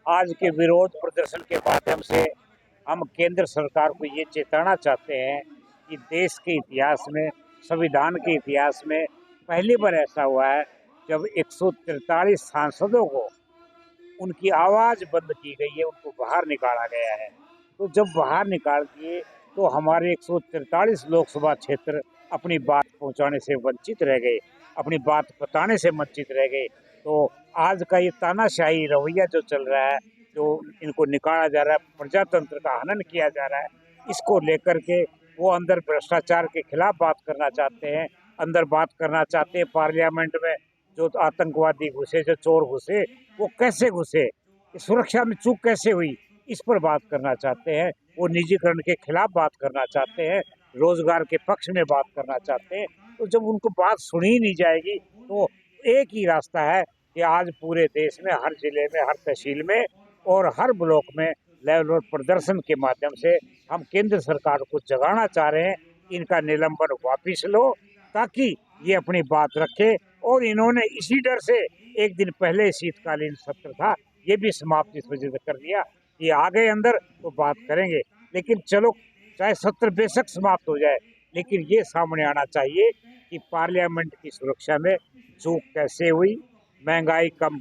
आज के विरोध प्रदर्शन के माध्यम से हम केंद्र सरकार को ये चेताना चाहते हैं कि देश के इतिहास में, संविधान के इतिहास में पहली बार ऐसा हुआ है जब 143 सांसदों को उनकी आवाज बंद की गई है, उनको बाहर निकाला गया है। तो जब बाहर निकाल दिए तो हमारे 143 लोकसभा क्षेत्र अपनी बात पहुंचाने से वंचित रह गए, अपनी बात बताने से वंचित रह गए। तो आज का ये तानाशाही रवैया जो चल रहा है, जो इनको निकाला जा रहा है, प्रजातंत्र का हनन किया जा रहा है, इसको लेकर के वो अंदर भ्रष्टाचार के खिलाफ बात करना चाहते हैं, अंदर बात करना चाहते हैं पार्लियामेंट में। जो आतंकवादी घुसे, जो चोर घुसे, वो कैसे घुसे, सुरक्षा में चूक कैसे हुई, इस पर बात करना चाहते हैं। वो निजीकरण के खिलाफ बात करना चाहते हैं, रोजगार के पक्ष में बात करना चाहते हैं। तो जब उनको बात सुनी ही नहीं जाएगी तो एक ही रास्ता है कि आज पूरे देश में, हर जिले में, हर तहसील में और हर ब्लॉक में लेवल प्रदर्शन के माध्यम से हम केंद्र सरकार को जगाना चाह रहे हैं, इनका निलंबन वापिस लो ताकि ये अपनी बात रखे। और इन्होंने इसी डर से एक दिन पहले शीतकालीन सत्र था, ये भी समाप्त इस वजह से कर दिया। ये आ गए अंदर तो बात करेंगे, लेकिन चलो चाहे सत्र बेशक समाप्त हो जाए, लेकिन ये सामने आना चाहिए कि पार्लियामेंट की सुरक्षा में चूक कैसे हुई, महंगाई कम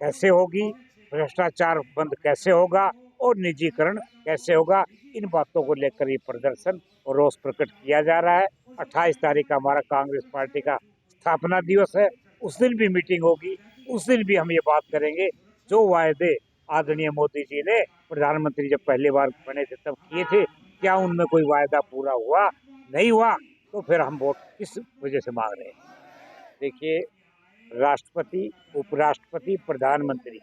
कैसे होगी, भ्रष्टाचार बंद कैसे होगा और निजीकरण कैसे होगा। इन बातों को लेकर ये प्रदर्शन और रोष प्रकट किया जा रहा है। 28 तारीख का हमारा कांग्रेस पार्टी का स्थापना दिवस है, उस दिन भी मीटिंग होगी, उस दिन भी हम ये बात करेंगे जो वायदे आदरणीय मोदी जी ने प्रधानमंत्री जब पहली बार बने थे तब किए थे, क्या उनमें कोई वायदा पूरा हुआ? नहीं हुआ तो फिर हम वोट किस वजह से मांग रहे हैं? देखिए, राष्ट्रपति, उपराष्ट्रपति, प्रधानमंत्री,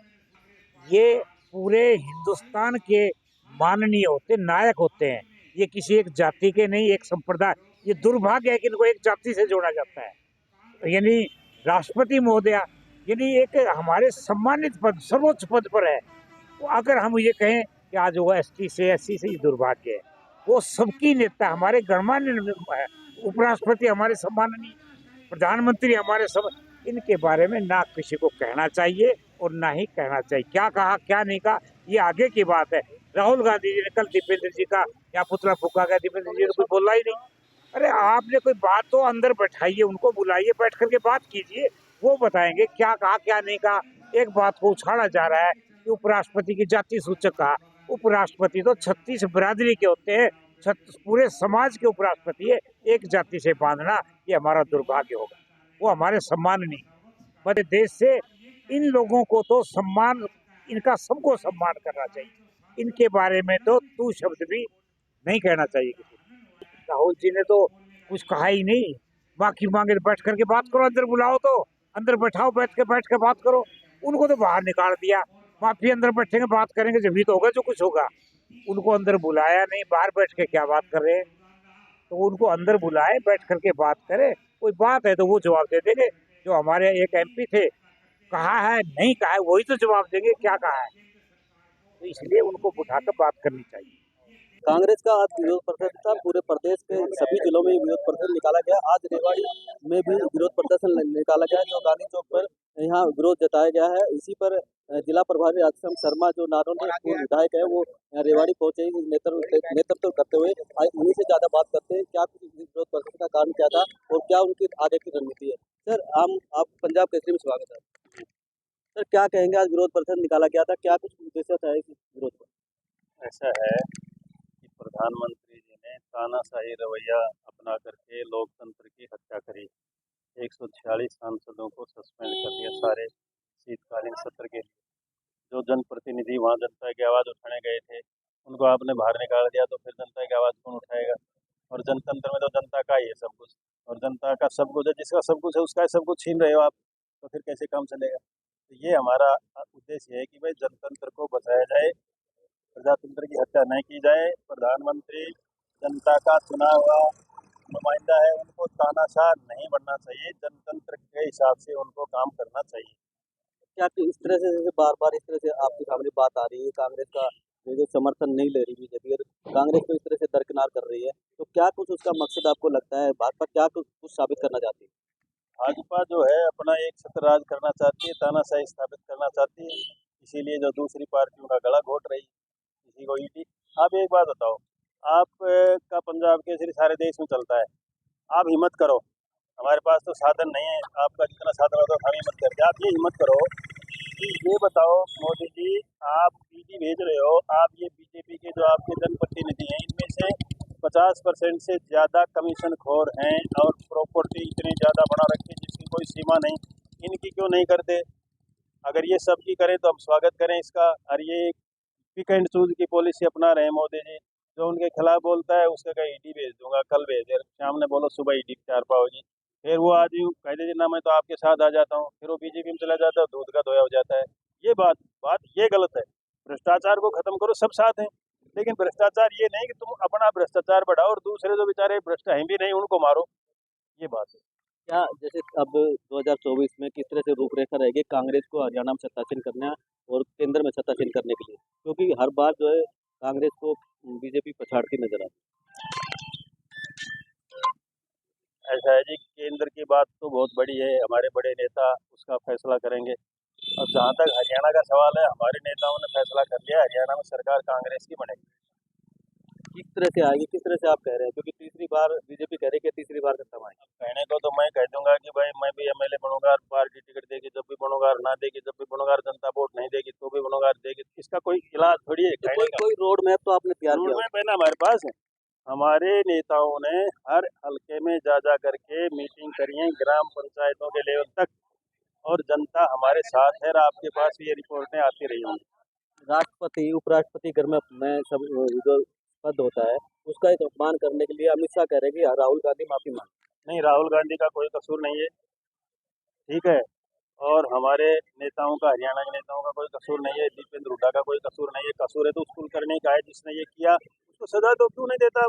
ये पूरे हिंदुस्तान के माननीय होते, नायक होते हैं। ये किसी एक जाति के नहीं, एक संप्रदाय। ये दुर्भाग्य है कि इनको एक जाति से जोड़ा जाता है। यानी राष्ट्रपति महोदया यानी एक हमारे सम्मानित पद, सर्वोच्च पद पर है। तो अगर हम ये कहें कि आज वो एसटी से, एससी से, ये दुर्भाग्य है। वो सबकी नेता, हमारे गणमान्य है, उपराष्ट्रपति हमारे सम्माननीय, प्रधानमंत्री हमारे सब, इनके बारे में ना किसी को कहना चाहिए और ना ही कहना चाहिए। क्या कहा क्या नहीं कहा ये आगे की बात है। राहुल गांधी जी ने कल दीपेंद्र जी का या पुतला फूका गया, दीपेंद्र जी ने कुछ बोला ही नहीं। अरे आपने कोई बात तो अंदर बैठाइए, उनको बुलाइए, बैठ करके बात कीजिए, वो बताएंगे क्या कहा क्या नहीं कहा। एक बात को उछाला जा रहा है कि उपराष्ट्रपति की जाति सूचक कहा। उपराष्ट्रपति तो 36 बिरादरी के होते हैं, पूरे समाज के उपराष्ट्रपति है। एक जाति से बांधना ये हमारा दुर्भाग्य होगा, वो हमारे सम्मान नहीं। मध्य देश से इन लोगों को तो सम्मान, इनका सबको सम्मान करना चाहिए। इनके बारे में तो तू शब्द भी नहीं कहना चाहिए किसी। राहुल जी ने तो कुछ कहा ही नहीं, माफी मांगे बैठ करके बात करो, अंदर बुलाओ तो अंदर बैठाओ, बैठ के बात करो। उनको तो बाहर निकाल दिया, माफी अंदर बैठेंगे बात करेंगे जब भी तो होगा जो कुछ होगा। उनको अंदर बुलाया नहीं, बाहर बैठ के क्या बात कर रहे हैं? तो उनको अंदर बुलाए, बैठ करके बात करे, कोई बात है तो वो जवाब दे देंगे। जो हमारे एक एमपी थे, कहा है नहीं कहा है वही तो जवाब देंगे क्या कहा है। तो इसलिए उनको बुलाकर बात करनी चाहिए। कांग्रेस का आज विरोध प्रदर्शन था। पूरे प्रदेश के सभी जिलों में विरोध प्रदर्शन निकाला गया। आज रेवाड़ी में भी विरोध प्रदर्शन निकाला गया, जो गांधी चौक पर यहाँ विरोध जताया गया है। इसी पर जिला प्रभारी राधेश्याम शर्मा जो नारों पूर्व विधायक है, वो रेवाड़ी पहुंचे नेतृत्व करते हुए। आज उन्हीं से ज्यादा बात करते हैं, क्या विरोध प्रदर्शन का कारण क्या था और क्या उनकी आगे की रणनीति है। सर, आप पंजाब केसरी में स्वागत है। सर, क्या कहेंगे, आज विरोध प्रदर्शन निकाला गया था, क्या कुछ उद्देश्य था इस विरोध का? ऐसा है कि प्रधानमंत्री जी ने तानाशाही रवैया अपना करके लोकतंत्र की हत्या करी। 146 सांसदों को सस्पेंड कर दिया सारे शीतकालीन सत्र के लिए। जो जनप्रतिनिधि वहाँ जनता की आवाज़ उठाने गए थे, उनको आपने बाहर निकाल दिया, तो फिर जनता की आवाज़ कौन उठाएगा? और जनतंत्र में तो जनता का ही है सब कुछ, और जनता का सब कुछ है, जिसका सब कुछ है उसका ही सब कुछ छीन रहे हो आप, तो फिर कैसे काम चलेगा? तो ये हमारा उद्देश्य है कि भाई जनतंत्र को बचाया जाए, प्रजातंत्र की हत्या नहीं की जाए। प्रधानमंत्री जनता का चुना हुआ नुमाइंदा है, उनको तानाशाह नहीं बनना चाहिए, जनतंत्र के हिसाब से उनको काम करना चाहिए। क्या कि इस तरह से जैसे बार-बार इस तरह से आपके सामने बात आ रही है, कांग्रेस का जो समर्थन नहीं ले रही बीजेपी, और कांग्रेस को इस तरह से दरकिनार कर रही है, तो क्या कुछ उसका मकसद आपको लगता है? भाजपा क्या कुछ साबित करना चाहती है? भाजपा जो है अपना एक छत्र राज करना चाहती है, तानाशाही स्थापित करना चाहती है। इसीलिए जो दूसरी पार्टियों का गला घोट रही किसी को ईडी। आप एक बात बताओ, आप का पंजाब केसरी सारे देश में चलता है, आप हिम्मत करो, हमारे पास तो साधन नहीं है, आपका जितना साधन होता है हम हिम्मत करते, आप ये हिम्मत करो कि ये बताओ मोदी जी, आप ईडी भेज रहे हो, आप ये बीजेपी के जो आपके जनप्रतिनिधि हैं इनमें से 50% से ज़्यादा कमीशन खोर हैं और प्रॉपर्टी इतनी ज़्यादा बना रखी है जिसकी कोई सीमा नहीं, इनकी क्यों नहीं करते? अगर ये सब की करें तो हम स्वागत करें इसका। और ये पिक एंड चूज की पॉलिसी अपना रहे हैं मोदी जी, जो उनके खिलाफ बोलता है उसका कहीं ईडी भेज दूंगा, कल भेज दे, शाम ने बोलो सुबह ईडी 4 पाओगी, फिर वो आज यूँ कह दीजिए ना मैं तो आपके साथ आ जाता हूँ, फिर वो बीजेपी में चला जाता है, दूध का धोया हो जाता है। ये बात ये गलत है। भ्रष्टाचार को खत्म करो, सब साथ हैं, लेकिन भ्रष्टाचार ये नहीं कि तुम अपना भ्रष्टाचार बढ़ाओ और दूसरे जो बेचारे भ्रष्ट हैं भी नहीं उनको मारो, ये बात है। क्या जैसे अब 2024 में किस तरह से रूपरेखा रहेगी कांग्रेस को हरियाणा में सत्तासीन करना और केंद्र में सत्तासीन करने के लिए, क्योंकि हर बार जो है कांग्रेस को बीजेपी पछाड़ती नजर आती ऐसा है जी, केंद्र की बात तो बहुत बड़ी है, हमारे बड़े नेता उसका फैसला करेंगे। और जहाँ तक हरियाणा का सवाल है, हमारे नेताओं ने फैसला कर लिया, हरियाणा में सरकार कांग्रेस की बनेगी। है। किस तरह से आएगी, किस तरह से आप कह रहे हैं, क्योंकि तीसरी बार बीजेपी कह रही है कि तीसरी बार सत्ता में आएगी। कहने को तो मैं कह दूंगा कि भाई मैं भी एमएलए बनूंगा, पार्टी टिकट देगी जब भी बनूंगा, और ना देगी जब भी बनूंगा, जनता वोट नहीं देगी तो भी बनूंगा, देगी, इसका कोई इलाज थोड़ी है कहने का। कोई रोड मैप तो आपने तैयार रोड किया मैप है ना हमारे पास है, हमारे नेताओं ने हर हल्के में जा करके मीटिंग करी है, ग्राम पंचायतों के लेवल तक, और जनता हमारे साथ है, और आपके पास ये रिपोर्टें आती रही होंगी। राष्ट्रपति उपराष्ट्रपति घर में सब जो पद होता है उसका एक अपमान करने के लिए अमित शाह कह रहे हैं कि राहुल गांधी माफी मांगे। नहीं, राहुल गांधी का कोई कसूर नहीं है, ठीक है, और हमारे नेताओं का, हरियाणा के नेताओं का कोई कसूर नहीं है, दीपेंद्र हुड्डा का कोई कसूर नहीं है, कसूर है तो उसको करने का है, जिसने ये किया उसको सजा तो क्यों नहीं देता?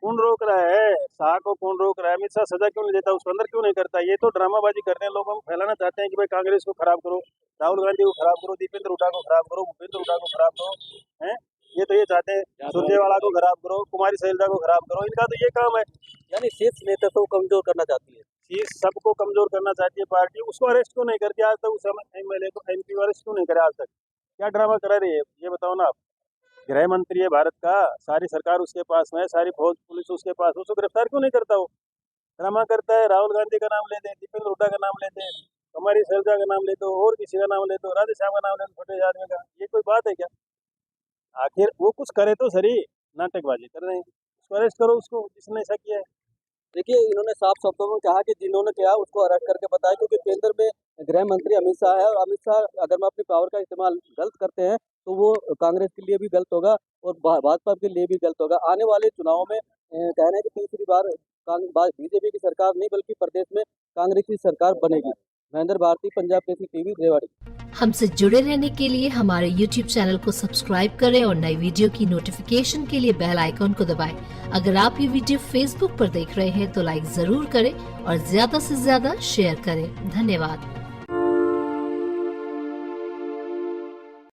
कौन रोक रहा है? शाह को कौन रोक रहा है? अमित शाह सजा क्यों नहीं देता, उसको अंदर क्यों नहीं करता? ये तो ड्रामाबाजी करते हैं, लोगों को फैलाना चाहते हैं कि भाई कांग्रेस को खराब करो, राहुल गांधी को खराब करो, दीपेंद्र हुड्डा को खराब करो, भूपेंद्र हुड्डा को खराब करो, हैं? ये तो ये चाहते हैं, सुरजेवाला को खराब करो, कुमारी शैलजा को खराब करो, इनका तो ये काम है। यानी शीर्ष नेतृत्व को कमजोर करना चाहती है, शीर्ष सबको कमजोर करना चाहती है पार्टी, उसको अरेस्ट क्यों नहीं करती आज तक? उस एमएलए को एमपी अरेस्ट क्यों नहीं करे आज तक? क्या ड्रामा करा रही है ये बताओ ना आप? गृह मंत्री है भारत का, सारी सरकार उसके पास में है, सारी फौज पुलिस उसके पास, उसको गिरफ्तार क्यों नहीं करता? वो ड्रामा करता है। राहुल गांधी का नाम लेते हैं, दीपेंद्र हुड्डा का नाम लेते हैं, कुमारी शैलजा का नाम लेते हो, और किसी का नाम लेते हो, राधे श्याम का नाम लेते, छोटे आदमी का, ये कोई बात है क्या? आखिर वो कुछ करे तो सही, नाटकबाजी कर रहे हैं, उसको अरेस्ट करो, उसको जिसने ऐसा किया है। देखिए इन्होंने साफ शब्दों में कहा कि जिन्होंने किया उसको अरेस्ट करके बताया, क्योंकि केंद्र में गृह मंत्री अमित शाह है और अमित शाह अगर हम अपनी पावर का इस्तेमाल गलत करते हैं तो वो कांग्रेस के लिए भी गलत होगा और भाजपा के लिए भी गलत होगा। आने वाले चुनाव में कह रहे हैं कि तीसरी बार बीजेपी की सरकार नहीं बल्कि प्रदेश में कांग्रेस की सरकार बनेगी। महेंद्र भारती, पंजाब केसरी टीवी, रेवाड़ी। हमसे जुड़े रहने के लिए हमारे YouTube चैनल को सब्सक्राइब करें और नई वीडियो की नोटिफिकेशन के लिए बेल आइकॉन को दबाएं। अगर आप ये वीडियो Facebook पर देख रहे हैं तो लाइक जरूर करें और ज्यादा से ज्यादा शेयर करें। धन्यवाद।